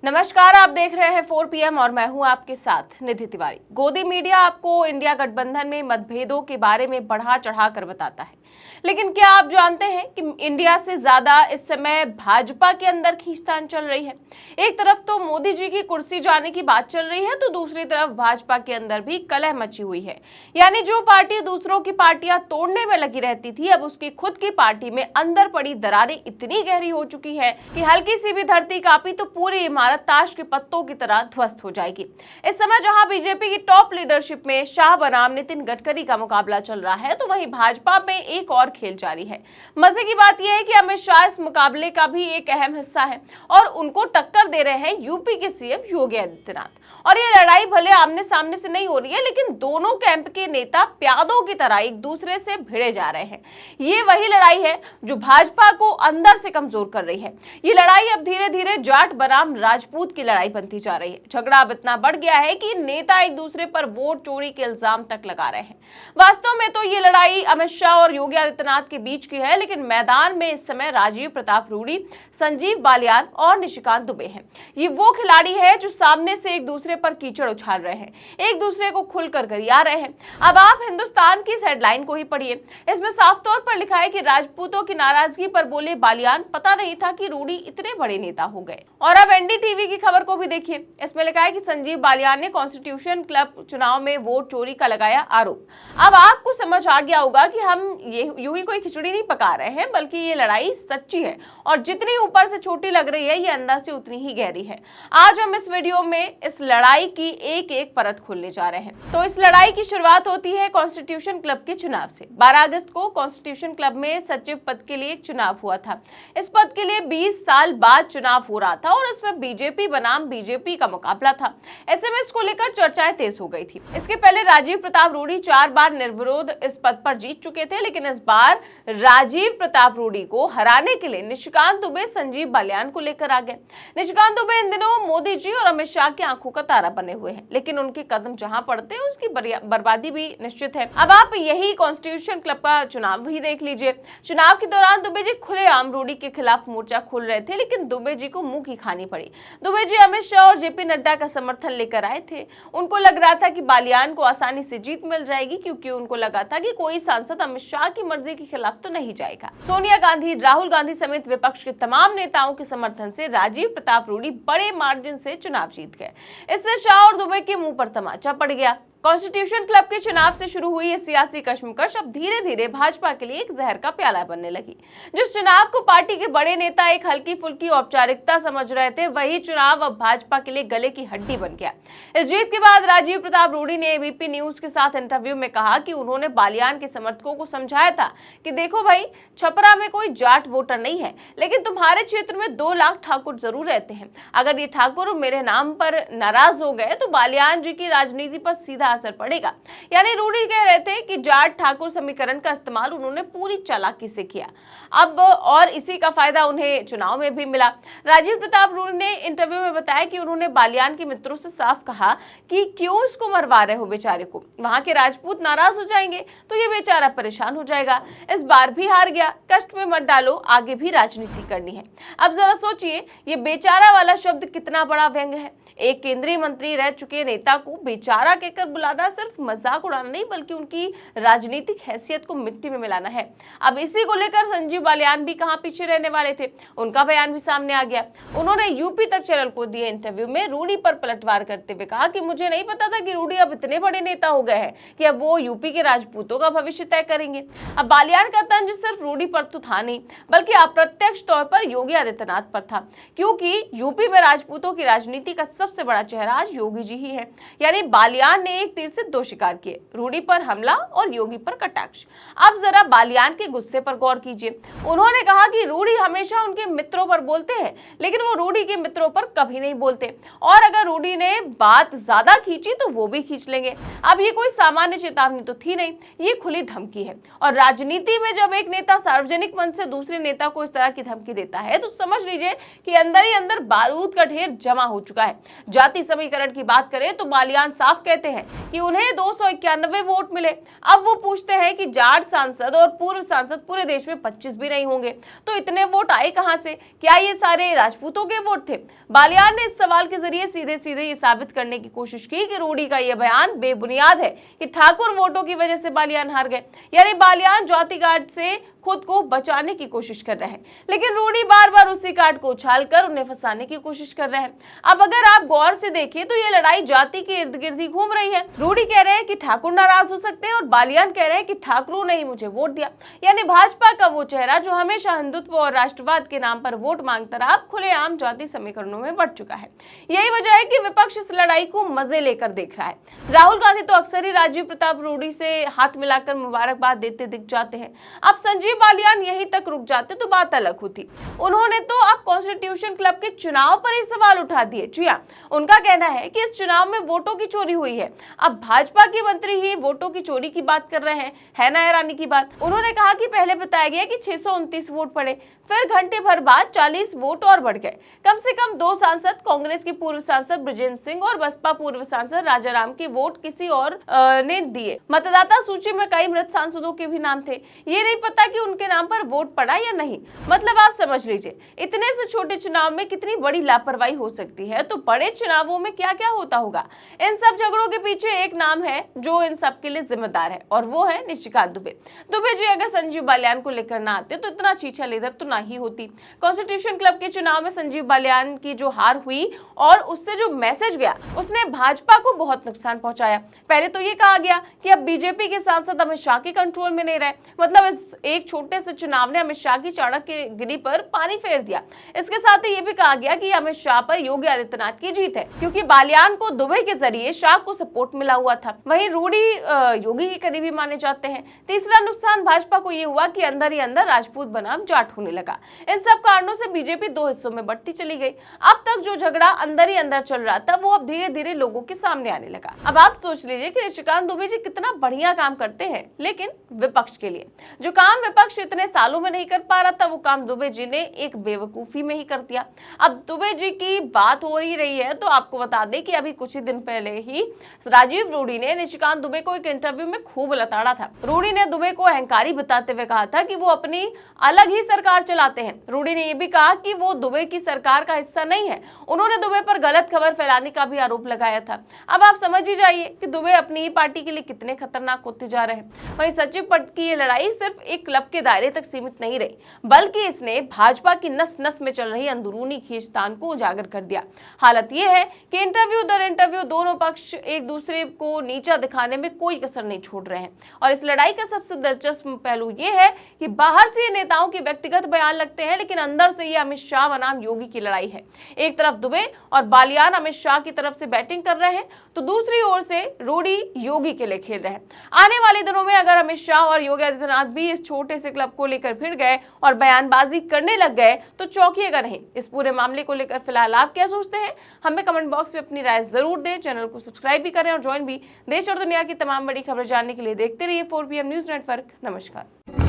नमस्कार, आप देख रहे हैं 4 PM और मैं हूं आपके साथ निधि तिवारी। गोदी मीडिया आपको इंडिया गठबंधन में मतभेदों के बारे में बढ़ा चढ़ा कर बताता है, लेकिन क्या आप जानते हैं कि इंडिया से ज्यादा इस समय भाजपा के अंदर खींचतान चल रही है। एक तरफ तो मोदी जी की कुर्सी जाने की बात चल रही है, तो दूसरी तरफ भाजपा के अंदर भी कलह मची हुई है। यानी जो पार्टी दूसरों की पार्टियां तोड़ने में लगी रहती थी, अब उसकी खुद की पार्टी में अंदर पड़ी दरारें इतनी गहरी हो चुकी है कि हल्की सी भी धरती कांपी तो पूरी इमारत ताश के पत्तों की तरह ध्वस्त हो जाएगी। इस समय जहां बीजेपी की टॉप लीडरशिप में शाह बनाम नितिन गडकरी का मुकाबला चल रहा है, तो वहीं भाजपा में एक और खेल जारी है। मजे की बात यह है कि अमित शाह इस मुकाबले का भी एक अहम हिस्सा है और उनको टक्कर दे रहे हैं यूपी के सीएम योगी आदित्यनाथ। और ये लड़ाई भले आमने सामने से नहीं हो रही है, लेकिन दोनों कैंप के नेता प्यादों की तरह एक दूसरे से भिड़े जा रहे हैं। ये वही लड़ाई है जो भाजपा को अंदर से कमजोर कर रही है। ये लड़ाई अब धीरे धीरे जाट बनाम राजपूत की लड़ाई बनती जा रही है। झगड़ा अब इतना बढ़ गया है कि नेता एक दूसरे पर वोट चोरी के इल्जाम तक लगा रहे हैं। वास्तव में तो ये लड़ाई अमित शाह और योगी आदित्यनाथ के बीच की है, लेकिन मैदान में इस समय राजीव प्रताप रूडी, संजीव बालियान और निशिकांत दुबे हैं। ये वो खिलाड़ी है जो सामने से एक दूसरे पर कीचड़ उछाल रहे हैं, एक दूसरे को खुलकर गरिया रहे हैं। अब आप हिंदुस्तान की इस हेडलाइन को ही पढ़िए। इसमें साफ तौर पर लिखा है कि राजपूतों की नाराजगी पर बोले बालियान, पता नहीं था कि रूडी इतने बड़े नेता हो गए। और अब एनडीटीवी की खबर को भी देखिए। इसमें लिखा है कि संजीव बालियान ने कॉन्स्टिट्यूशन क्लब चुनाव में वोट चोरी का लगाया आरोप। अब आपको समझ आ गया होगा कि हम ये यूं ही कोई खिचड़ी नहीं पका रहे हैं, बल्कि ये लड़ाई सच्ची है और जितनी ऊपर से छोटी लग रही है, ये अंदर से उतनी ही गहरी है। आज हम इस वीडियो में इस लड़ाई की एक एक परत खोलने जा रहे हैं। तो इस लड़ाई की शुरुआत होती है कॉन्स्टिट्यूशन क्लब के चुनाव से। 12 अगस्त को कॉन्स्टिट्यूशन क्लब में सचिव पद के लिए एक चुनाव हुआ था। इस पद के लिए 20 साल बाद चुनाव हो रहा था और इसमें बीजेपी बनाम बीजेपी का मुकाबला था। ऐसे में इसको लेकर चर्चाएं तेज हो गई थी। इसके पहले राजीव प्रताप रूडी 4 बार निर्विरोध इस पद पर जीत चुके थे, लेकिन इस बार राजीव प्रताप रूडी को हराने के लिए निशिकांत दुबे संजीव बालियान को लेकर आ गए। निशिकांत दुबे इन दिनों मोदी जी और अमित शाह की आंखों का तारा बने हुए हैं, लेकिन उनके कदम जहां पड़ते हैं उसकी बर्बादी भी निश्चित है। अब आप यही कॉन्स्टिट्यूशन क्लब का चुनाव भी देख लीजिए। चुनाव के दौरान दुबे जी खुलेआम रूडी के खिलाफ मोर्चा खोल रहे थे, लेकिन दुबे जी को मुंह की खानी पड़ी। दुबे जी अमित शाह और जेपी नड्डा का समर्थन लेकर आए थे। उनको लग रहा था कि बालियान को आसानी से जीत मिल जाएगी, क्योंकि उनको लगा था कि कोई सांसद अमित शाह की मर्जी के खिलाफ तो नहीं जाएगा। सोनिया गांधी, राहुल गांधी समेत विपक्ष के तमाम नेताओं के समर्थन से राजीव प्रताप रूडी बड़े मार्जिन से चुनाव जीत गए। इससे शाह और दुबे के मुंह पर तमाचा पड़ गया। कॉन्स्टिट्यूशन क्लब के चुनाव से शुरू हुई ये सियासी कशमकश अब धीरे धीरे भाजपा के लिए एक जहर का प्याला बनने लगी। जिस चुनाव को पार्टी के बड़े नेता एक हल्की फुल्की औपचारिकता समझ रहे थे, वही चुनाव अब भाजपा के लिए गले की हड्डी बन गया। इस जीत के बाद राजीव प्रताप रूडी ने एबीपी न्यूज के साथ इंटरव्यू में कहा कि उन्होंने बालियान के समर्थकों को समझाया था कि देखो भाई, छपरा में कोई जाट वोटर नहीं है, लेकिन तुम्हारे क्षेत्र में 2 लाख ठाकुर जरूर रहते हैं। अगर ये ठाकुर मेरे नाम पर नाराज हो गए तो बालियान जी की राजनीति पर सीधा असर पड़ेगा। यानी रूडी कह रहे थे कि जाट ठाकुर समीकरण का इस्तेमाल उन्होंने पूरी चालाकी से किया। अब और इसी का फायदा उन्हें चुनाव में भी मिला। राजीव प्रताप रूडी ने इंटरव्यू में बताया कि उन्होंने बालियान के मित्रों से साफ कहा कि क्यों इसको मरवा रहे हो बेचारे को, वहां के राजपूत नाराज हो जाएंगे तो ये बेचारा परेशान हो जाएगा। इस बार भी हार गया, कष्ट में मत डालो, आगे भी राजनीति करनी है। अब जरा सोचिए, ये बेचारा वाला शब्द कितना बड़ा व्यंग है। एक केंद्रीय मंत्री रह चुके नेता को बेचारा कहकर बुलाना सिर्फ मजाक उड़ाना नहीं, बल्कि उनकी राजनीतिक हैसियत को मिट्टी में मिलाना है। अब इसी को लेकर संजीव बालियान भी कहां पीछे रहने वाले थे, उनका बयान भी सामने आ गया। उन्होंने यूपी तक चैनल को दिए इंटरव्यू में रूडी पर पलटवार करते हुए कहा कि मुझे नहीं पता था कि रूडी अब इतने बड़े नेता हो गए हैं कि अब वो यूपी के राजपूतों का भविष्य तय करेंगे। अब बालियान का तंज सिर्फ रूडी पर तो था नहीं, बल्कि अप्रत्यक्ष तौर पर योगी आदित्यनाथ पर था, क्योंकि यूपी में राजपूतों की राजनीति का सबसे बड़ा चेहरा आज योगी जी ही है। यानी बालियान ने एक तीर से 2 शिकार किए, रूडी पर हमला और योगी पर कटाक्ष। अब जरा बालियान के गुस्से पर गौर कीजिए। उन्होंने कहा कि रूडी हमेशा उनके मित्रों पर बोलते हैं, लेकिन वो रूडी के मित्रों पर कभी नहीं बोलते, और अगर रूडी ने बात ज्यादा खींची तो वो भी खींच लेंगे। अब ये कोई सामान्य चेतावनी तो थी नहीं, ये खुली धमकी है। और राजनीति में जब एक नेता सार्वजनिक मंच से दूसरे नेता को इस तरह की धमकी देता है, तो समझ लीजिए कि अंदर ही अंदर बारूद का ढेर जमा हो चुका है। जाति समीकरण की बात करें तो बालियान साफ कहते हैं कि उन्हें 291 वोट मिले। अब वो पूछते हैं कि जाट सांसद और पूर्व सांसद पूरे देश में 25 भी नहीं होंगे, तो इतने वोट आए कहां से? क्या ये सारे राजपूतों के वोट थे? बालियान ने इस सवाल के जरिए सीधे सीधे ये साबित करने की कोशिश की कि रूडी का यह बयान बेबुनियाद है कि ठाकुर वोटों की वजह से बालियान हार गए, यानी बालियान जाति कार्ड से खुद को बचाने की कोशिश कर रहे हैं, लेकिन रूडी बार बार उसी कार्ड को उछालकर उन्हें फंसाने की कोशिश कर रहे हैं। अब अगर आप गौर से देखिए तो ये लड़ाई जाति के इर्द गिर्द ही घूम रही है। रूडी कह रहे हैं कि ठाकुर नाराज हो सकते हैं और बालियान कह रहे हैं कि ठाकुरों ने ही मुझे वोट दिया, यानी भाजपा का वो चेहरा जो हमेशा हिंदुत्व और राष्ट्रवाद के नाम पर वोट मांगता रहा, अब खुलेआम जाति समीकरणों में बढ़ चुका है। यही वजह है कि विपक्ष इस लड़ाई को मजे लेकर देख रहा है। राहुल गांधी तो अक्सर ही राजीव प्रताप रूडी से हाथ मिलाकर मुबारकबाद देते दिख जाते हैं। अब संजीव बालियान यहीं तक रुक जाते तो बात अलग होती। उन्होंने तो अब कॉन्स्टिट्यूशन क्लब के चुनाव पर ही सवाल उठा दिए। जी हां, उनका कहना है कि इस चुनाव में वोटों की चोरी हुई है। अब भाजपा के मंत्री ही वोटों की चोरी की बात कर रहे हैं, है ना हैरानी की बात। उन्होंने कहा कि पहले बताया गया कि 629 वोट पड़े, फिर घंटे भर बाद 40 वोट और बढ़ गए। कम से कम 2 सांसद, कांग्रेस के पूर्व सांसद ब्रजेंद्र सिंह और बसपा पूर्व सांसद राजाराम के वोट किसी और ने दिए। मतदाता सूची में कई मृत सांसदों के भी नाम थे। ये नहीं पता कि उनके नाम पर वोट पड़ा या नहीं। मतलब आप समझ लीजिए, इतने से छोटे चुनाव में कितनी बड़ी लापरवाही हो सकती है, तो बड़े चुनावों में क्या क्या होता होगा। इन सब झगड़ों के पीछे एक नाम है जो इन सब के लिए जिम्मेदार है, और वो है निशिकांत दुबे। दुबे जी अगर संजीव बालियान को लेकर ना आते तो इतना चीछा लेदर तो ना ही होती। कॉन्स्टिट्यूशन क्लब के चुनाव में संजीव बालियान की जो हार हुई और उससे जो मैसेज गया, उसने भाजपा को बहुत नुकसान पहुंचाया। पहले तो ये कहा गया कि अब बीजेपी के सांसद अमित शाह के कंट्रोल में नहीं रहे, मतलब इस एक छोटे से चुनाव ने अमित शाह की चाणक्यगिरी पर पानी फेर दिया। इसके साथ ही ये भी कहा गया कि अमित शाह पर योगी आदित्यनाथ की जीत है, क्योंकि बालियान को दुबे के जरिए शाह को सपोर्ट मिला हुआ था। वहीं रूडी योगी के करीबी माने जाते हैं। तीसरा नुकसान भाजपा को ये हुआ कि अंदर ही अंदर राजपूत बनाम जाट होने लगा। इन सब कारणों से बीजेपी 2 हिस्सों में बढ़ती चली गई। अब तक जो झगड़ा अंदर ही अंदर चल रहा था, वो अब धीरे धीरे लोगों के सामने आने लगा। अब आप सोच लीजिए कि निशिकांत दुबे जी कितना बढ़िया काम करते हैं, लेकिन विपक्ष के लिए जो काम विपक्ष इतने सालों में नहीं कर पा रहा था, वो काम दुबे जी ने एक बेवकूफी में ही कर दिया। अब दुबे जी की बात हो ही रही है तो आपको बता दें कि अभी कुछ ही दिन पहले ही राजीव रूडी ने निशिकांत दुबे को एक इंटरव्यू में खूब लताड़ा था। रूडी ने दुबे को अहंकारी बताते हुए कहा था कि वो अपनी अलग ही सरकार चलाते हैं। रूडी ने यह भी कहा कि वो दुबे की सरकार का हिस्सा नहीं है। उन्होंने दुबे पर गलत खबर फैलाने का भी आरोप लगाया था। अब आप समझ ही जाइए कि दुबे अपनी ही पार्टी के लिए कितने खतरनाक होते जा रहे हैं। वहीं सचिव पद की ये लड़ाई सिर्फ एक क्लब के दायरे तक सीमित नहीं रही, बल्कि इसने भाजपा की नस नस में चल रही अंदरूनी खींचतान को उजागर कर दिया। हालत यह है कि इंटरव्यू दर इंटरव्यू दोनों पक्ष एक दूसरे को नीचा दिखाने में कोई कसर नहीं छोड़ रहे हैं। और इस लड़ाई का सबसे दिलचस्प पहलू यह है कि बाहर से नेताओं के व्यक्तिगत बयान लगते हैं, लेकिन अंदर से ये अमित शाह बनाम योगी की लड़ाई है। एक तरफ दुबे और बालियान अमित शाह की तरफ से बैटिंग कर रहे हैं, तो दूसरी ओर से रूडी योगी के लिए खेल रहे हैं। आने वाले दिनों में अगर अमित शाह और योगी आदित्यनाथ भी इस छोटे से क्लब को लेकर फिर गए और बयानबाजी करने लग गए तो चौंकिएगा नहीं। इस पूरे मामले को लेकर फिलहाल आप क्या सोचते हैं, हमें कमेंट बॉक्स में अपनी राय जरूर दें। चैनल को सब्सक्राइब भी करें और ज्वाइन भी। देश और दुनिया की तमाम बड़ी खबर जानने के लिए देखते रहिए 4PM न्यूज नेटवर्क। नमस्कार।